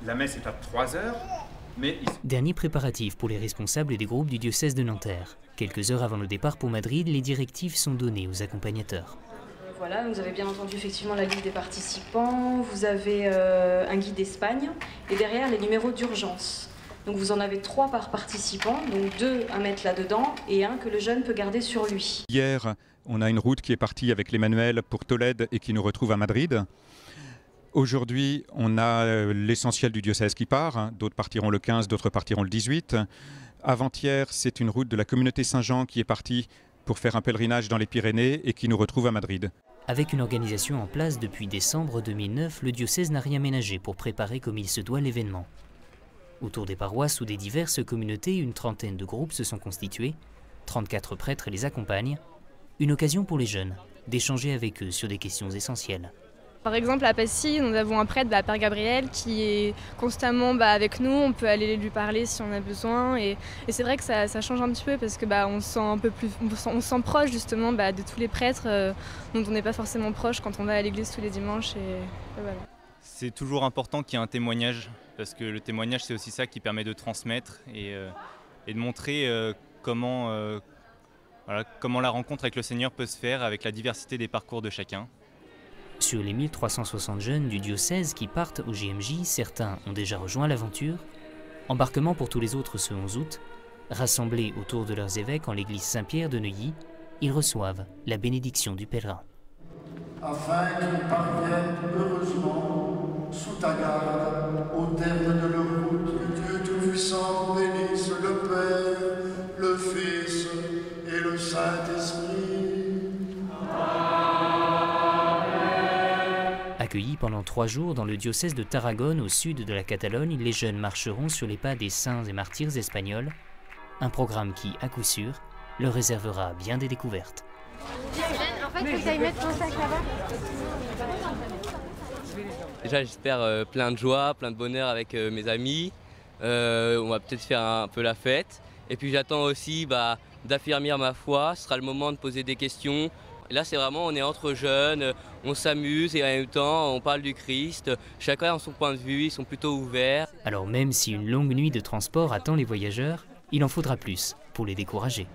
La messe est à 3 heures, mais... Dernier préparatif pour les responsables des groupes du diocèse de Nanterre. Quelques heures avant le départ pour Madrid, les directives sont données aux accompagnateurs. Voilà, vous avez bien entendu effectivement la liste des participants, vous avez un guide d'Espagne et derrière les numéros d'urgence. Donc vous en avez 3 par participant, donc 2 à mettre là-dedans et 1 que le jeune peut garder sur lui. Hier, on a une route qui est partie avec l'Emmanuel pour Tolède et qui nous retrouve à Madrid. Aujourd'hui, on a l'essentiel du diocèse qui part, d'autres partiront le 15, d'autres partiront le 18. Avant-hier, c'est une route de la communauté Saint-Jean qui est partie pour faire un pèlerinage dans les Pyrénées et qui nous retrouve à Madrid. Avec une organisation en place depuis décembre 2009, le diocèse n'a rien ménagé pour préparer comme il se doit l'événement. Autour des paroisses ou des diverses communautés, une trentaine de groupes se sont constitués, 34 prêtres les accompagnent, une occasion pour les jeunes d'échanger avec eux sur des questions essentielles. Par exemple, à Passy, nous avons un prêtre, Père Gabriel, qui est constamment avec nous. On peut aller lui parler si on a besoin. Et c'est vrai que ça change un petit peu parce que on se sent un peu plus, on se sent proche justement de tous les prêtres dont on n'est pas forcément proche quand on va à l'église tous les dimanches. Et voilà. C'est toujours important qu'il y ait un témoignage parce que le témoignage, c'est aussi ça qui permet de transmettre et de montrer comment la rencontre avec le Seigneur peut se faire avec la diversité des parcours de chacun. Sur les 1360 jeunes du diocèse qui partent au JMJ, certains ont déjà rejoint l'aventure. Embarquement pour tous les autres ce 11 août. Rassemblés autour de leurs évêques en l'église Saint-Pierre de Neuilly, ils reçoivent la bénédiction du pèlerin. Afin qu'ils parviennent heureusement sous ta garde au terme de leur route, que Dieu Tout-Puissant bénisse le Père, le Fils et le Saint-Esprit. Accueillis pendant 3 jours dans le diocèse de Tarragone au sud de la Catalogne, les jeunes marcheront sur les pas des saints et martyrs espagnols. Un programme qui, à coup sûr, leur réservera bien des découvertes. En fait, faut que tu ailles mettre ton sac là-bas. Déjà, j'espère plein de joie, plein de bonheur avec mes amis. On va peut-être faire un peu la fête. Et puis j'attends aussi d'affermir ma foi. Ce sera le moment de poser des questions. Là, c'est vraiment, on est entre jeunes, on s'amuse et en même temps, on parle du Christ. Chacun a son point de vue, ils sont plutôt ouverts. Alors même si une longue nuit de transport attend les voyageurs, il en faudra plus pour les décourager.